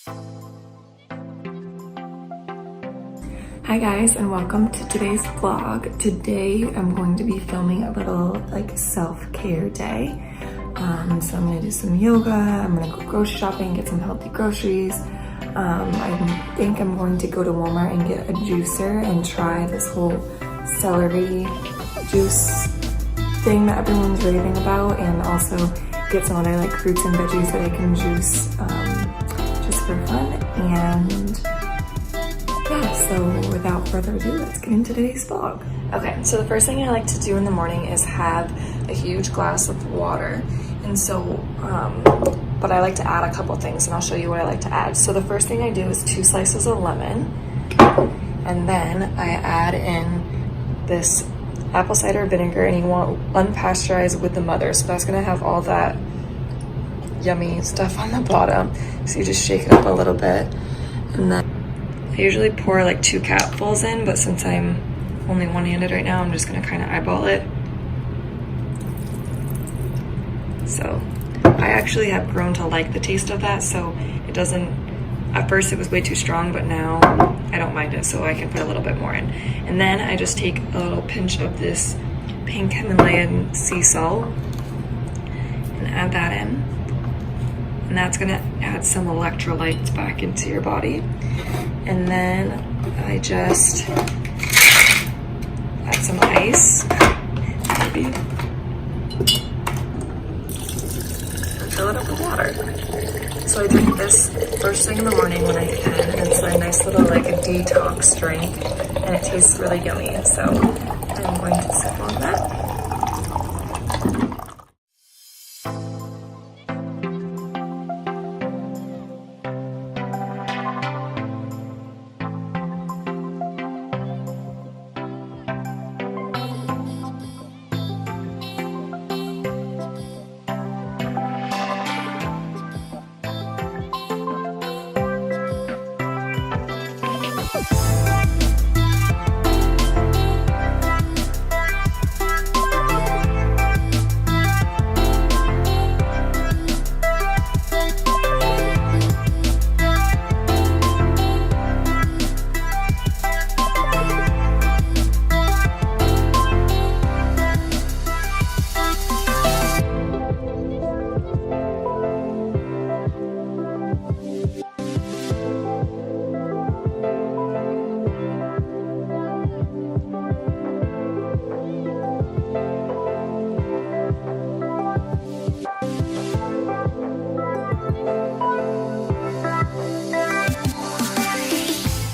Hi guys, and welcome to today's vlog. Today I'm going to be filming a little self-care day. So I'm gonna do some yoga, I'm gonna go grocery shopping, get some healthy groceries. I think I'm going to go to Walmart and get a juicer and try this whole celery juice thing that everyone's raving about, and also get some other fruits and veggies that I can juice just for fun. And yeah, so without further ado, let's get into today's vlog. Okay, so the first thing I like to do in the morning is have a huge glass of water. And so, but I like to add a couple things, and I'll show you what I like to add. So the first thing I do is 2 slices of lemon, and then I add in this apple cider vinegar, and you want unpasteurized with the mother. So that's gonna have all that yummy stuff on the bottom. So you just shake it up a little bit, and then I usually pour 2 capfuls in, but since I'm only one-handed right now, I'm just gonna kind of eyeball it. So I actually have grown to like the taste of that, so it doesn't, at first it was way too strong, but now I don't mind it, so I can put a little bit more in. And then I just take a little pinch of this pink Himalayan sea salt and add that in. And that's gonna add some electrolytes back into your body. And then I just add some ice, maybe, and fill it up with water. So I drink this first thing in the morning when I can, and it's a nice little a detox drink, and it tastes really yummy. So I'm going to sip on that.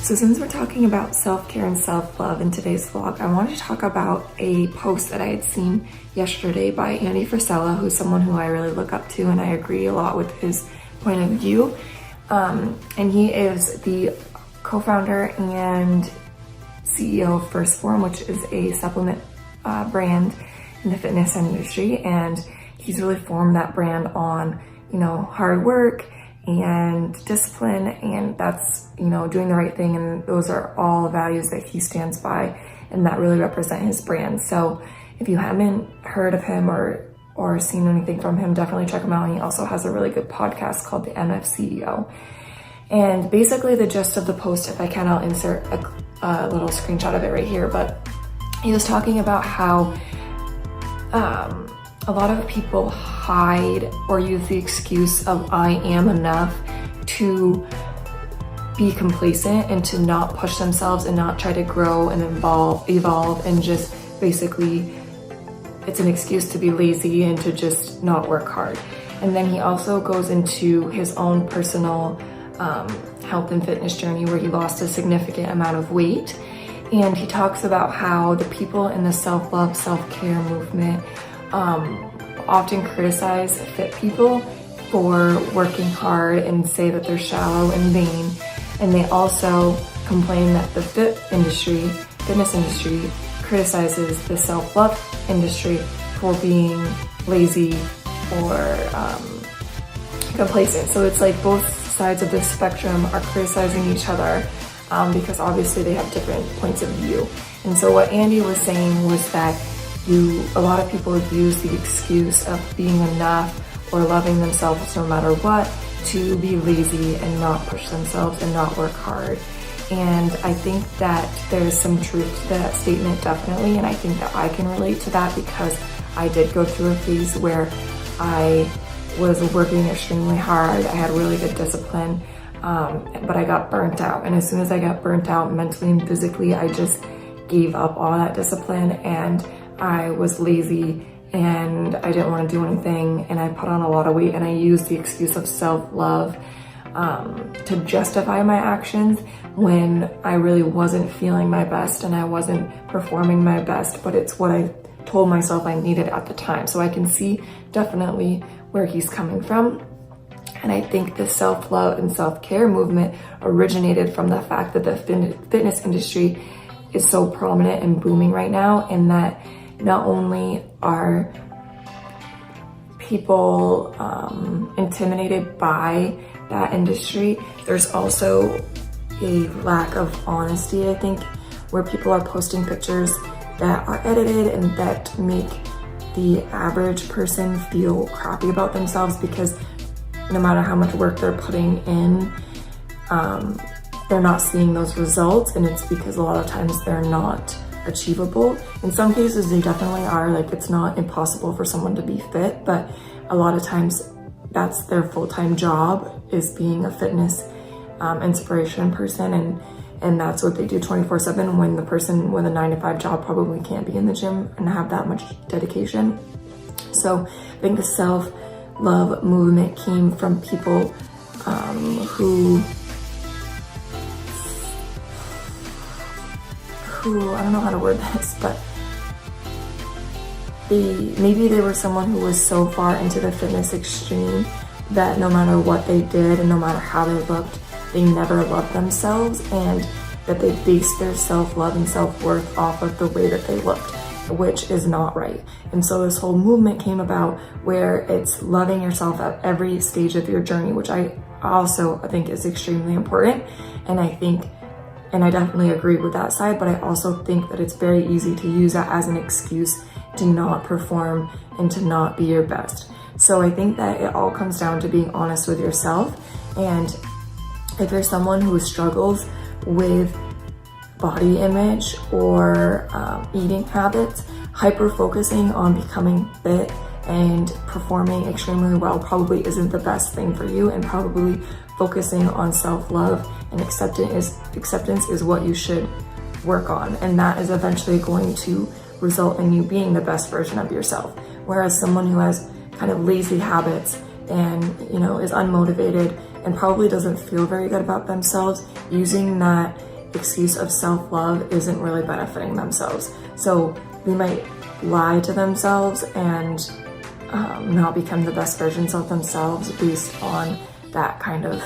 So since we're talking about self-care and self-love in today's vlog, I wanted to talk about a post that I had seen yesterday by Andy Frisella, who's someone who I really look up to, and I agree a lot with his point of view. And he is the co-founder and CEO of First Form, which is a supplement brand in the fitness industry. And he's really formed that brand on, hard work and discipline, and that's, doing the right thing, and those are all values that he stands by and that really represent his brand. So if you haven't heard of him or seen anything from him, definitely check him out. And he also has a really good podcast called the MF CEO. And basically the gist of the post, if I can, I'll insert a little screenshot of it right here, but he was talking about how a lot of people hide or use the excuse of I am enough to be complacent and to not push themselves and not try to grow and evolve, and just basically it's an excuse to be lazy and to just not work hard. And then he also goes into his own personal health and fitness journey where he lost a significant amount of weight. And he talks about how the people in the self-love, self-care movement often criticize fit people for working hard and say that they're shallow and vain. And they also complain that the fitness industry criticizes the self-love industry for being lazy or complacent. So it's both sides of the spectrum are criticizing each other because obviously they have different points of view. And so what Andy was saying was that a lot of people use the excuse of being enough or loving themselves no matter what to be lazy and not push themselves and not work hard. And I think that there's some truth to that statement, definitely. And I think that I can relate to that because I did go through a phase where I was working extremely hard. I had really good discipline, but I got burnt out. And as soon as I got burnt out mentally and physically, I just gave up all that discipline, and I was lazy and I didn't want to do anything, and I put on a lot of weight, and I used the excuse of self-love to justify my actions when I really wasn't feeling my best and I wasn't performing my best, but it's what I told myself I needed at the time. So I can see definitely where he's coming from. And I think the self-love and self-care movement originated from the fact that the fitness industry is so prominent and booming right now, and that not only are people intimidated by that industry, there's also a lack of honesty, I think, where people are posting pictures that are edited and that make the average person feel crappy about themselves, because no matter how much work they're putting in, they're not seeing those results, and it's because a lot of times they're not achievable. In some cases they definitely are, like it's not impossible for someone to be fit, but a lot of times that's their full-time job, is being a fitness inspiration person, and that's what they do 24/7, when the person with a 9-to-5 job probably can't be in the gym and have that much dedication. So I think the self-love movement came from people who I don't know how to word this, but maybe they were someone who was so far into the fitness extreme that no matter what they did and no matter how they looked, they never loved themselves, and that they based their self-love and self-worth off of the way that they looked, which is not right. And so this whole movement came about where it's loving yourself at every stage of your journey, which I also think is extremely important. And I definitely agree with that side, but I also think that it's very easy to use that as an excuse to not perform and to not be your best. So I think that it all comes down to being honest with yourself. And if you're someone who struggles with body image or eating habits, hyper-focusing on becoming fit and performing extremely well probably isn't the best thing for you, and probably focusing on self-love and acceptance is what you should work on, and that is eventually going to result in you being the best version of yourself. Whereas someone who has kind of lazy habits and is unmotivated and probably doesn't feel very good about themselves, using that excuse of self-love isn't really benefiting themselves. So they might lie to themselves and not become the best versions of themselves based on that kind of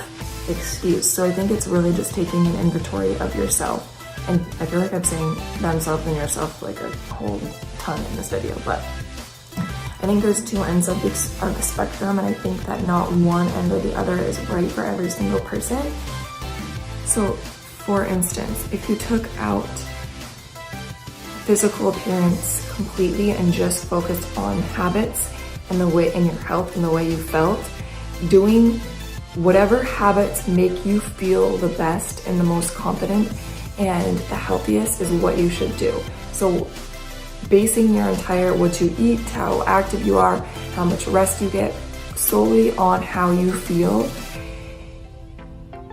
excuse. So I think it's really just taking an inventory of yourself. And I feel like I'm saying themselves and yourself like a whole ton in this video, but I think there's two ends of the spectrum, and I think that not one end or the other is right for every single person. So for instance, if you took out physical appearance completely and just focused on habits and the way in your health and the way you felt, doing whatever habits make you feel the best and the most confident and the healthiest is what you should do. So basing your entire what you eat, how active you are, how much rest you get, solely on how you feel,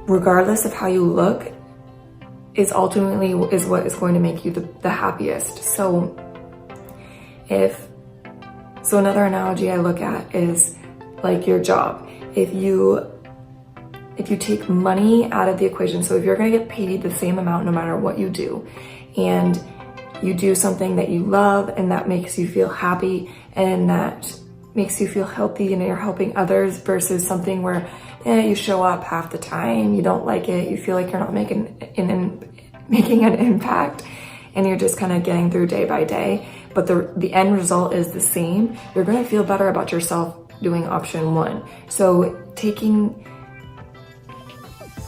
regardless of how you look, is what is going to make you the happiest. So another analogy I look at is like your job. If you take money out of the equation, so if you're gonna get paid the same amount no matter what you do, and you do something that you love and that makes you feel happy and that makes you feel healthy and you're helping others, versus something where you show up half the time, you don't like it, you feel like you're not making an impact, and you're just kind of getting through day by day, but the end result is the same, you're gonna feel better about yourself doing option one. So taking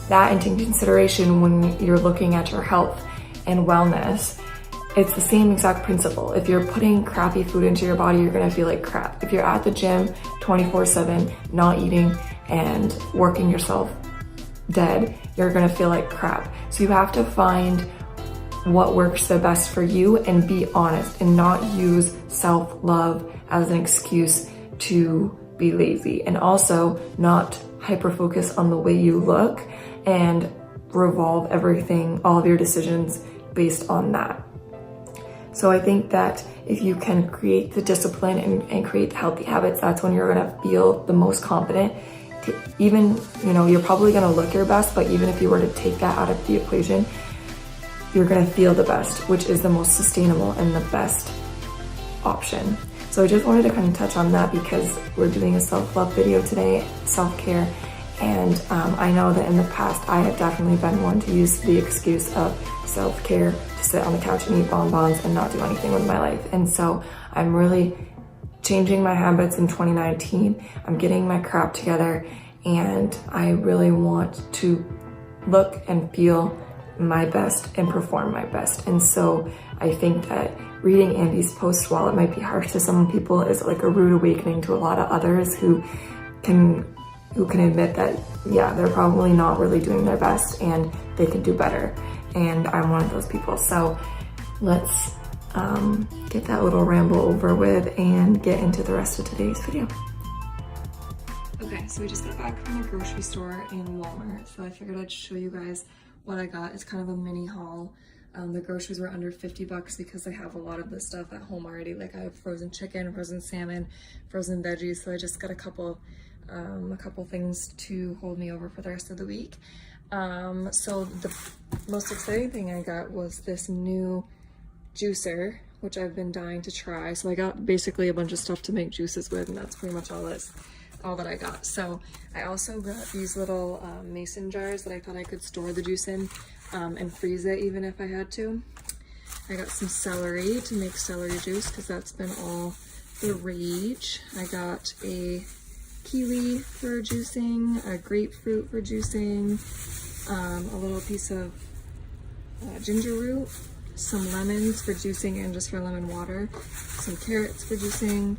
that into consideration when you're looking at your health and wellness, it's the same exact principle. If you're putting crappy food into your body, you're gonna feel like crap. If you're at the gym 24/7, not eating and working yourself dead, you're gonna feel like crap. So you have to find what works the best for you and be honest and not use self-love as an excuse to be lazy, and also not hyper focus on the way you look and revolve everything, all of your decisions based on that. So I think that if you can create the discipline and create the healthy habits, that's when you're gonna feel the most confident. Even, you're probably gonna look your best, but even if you were to take that out of the equation, you're gonna feel the best, which is the most sustainable and the best option. So I just wanted to kind of touch on that because we're doing a self-love video today, self-care. And I know that in the past, I have definitely been one to use the excuse of self-care to sit on the couch and eat bonbons and not do anything with my life. And so I'm really changing my habits in 2019. I'm getting my crap together, and I really want to look and feel my best and perform my best. And so I think that reading Andy's post, while it might be harsh to some people, is like a rude awakening to a lot of others who can admit that, yeah, they're probably not really doing their best and they could do better. And I'm one of those people. So let's get that little ramble over with and get into the rest of today's video. Okay, so we just got back from the grocery store in Walmart. So I figured I'd show you guys what I got. It's kind of a mini haul. The groceries were under 50 bucks because I have a lot of this stuff at home already. Like I have frozen chicken, frozen salmon, frozen veggies. So I just got a couple things to hold me over for the rest of the week. So the most exciting thing I got was this new juicer, which I've been dying to try. So I got basically a bunch of stuff to make juices with, and that's pretty much all that I got. So I also got these little mason jars that I thought I could store the juice in and freeze it even if I had to. I got some celery to make celery juice because that's been all the rage. I got a kiwi for juicing, a grapefruit for juicing, a little piece of ginger root, some lemons for juicing and just for lemon water, some carrots for juicing,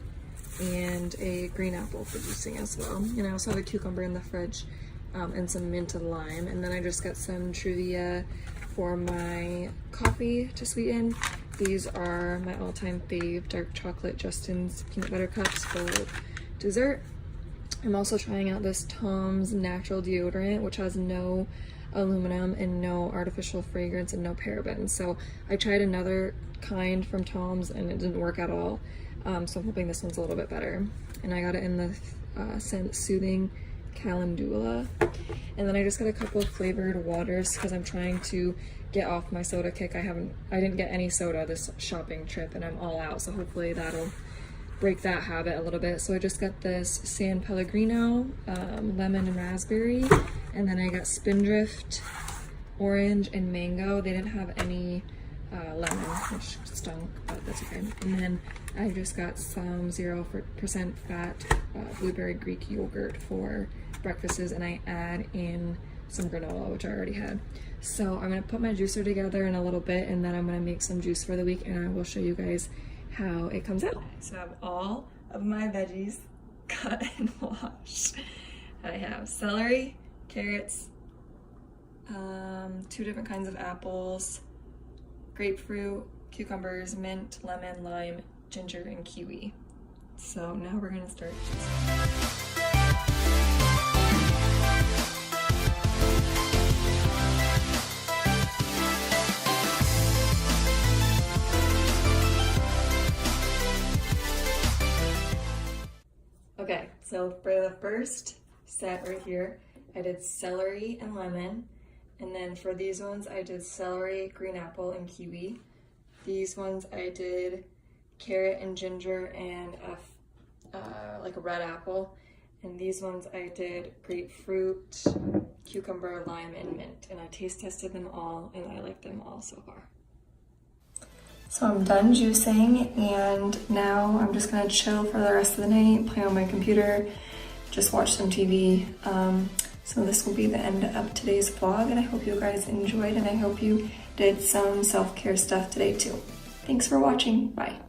and a green apple for juicing as well. And I also have a cucumber in the fridge and some mint and lime. And then I just got some Truvia for my coffee to sweeten. These are my all-time fave dark chocolate Justin's peanut butter cups for dessert. I'm also trying out this Tom's natural deodorant, which has no aluminum and no artificial fragrance and no parabens. So I tried another kind from Tom's and it didn't work at all. So I'm hoping this one's a little bit better. And I got it in the scent Soothing Calendula. And then I just got a couple of flavored waters because I'm trying to get off my soda kick. I didn't get any soda this shopping trip and I'm all out. So hopefully that'll break that habit a little bit. So I just got this San Pellegrino, lemon and raspberry. And then I got Spindrift, orange and mango. They didn't have any lemon, which stunk, but that's okay. And then I just got some 0% fat blueberry Greek yogurt for breakfasts, and I add in some granola, which I already had. So I'm gonna put my juicer together in a little bit, and then I'm gonna make some juice for the week, and I will show you guys how it comes out. So I have all of my veggies cut and washed. I have celery, carrots, 2 different kinds of apples, grapefruit, cucumbers, mint, lemon, lime, ginger, and kiwi. So now we're gonna start. Okay, so for the first set right here, I did celery and lemon. And then for these ones, I did celery, green apple, and kiwi. These ones I did carrot and ginger and like a red apple. And these ones I did grapefruit, cucumber, lime, and mint. And I taste tested them all and I like them all so far. So I'm done juicing and now I'm just gonna chill for the rest of the night, play on my computer, just watch some TV. So this will be the end of today's vlog, and I hope you guys enjoyed, and I hope you did some self-care stuff today too. Thanks for watching. Bye.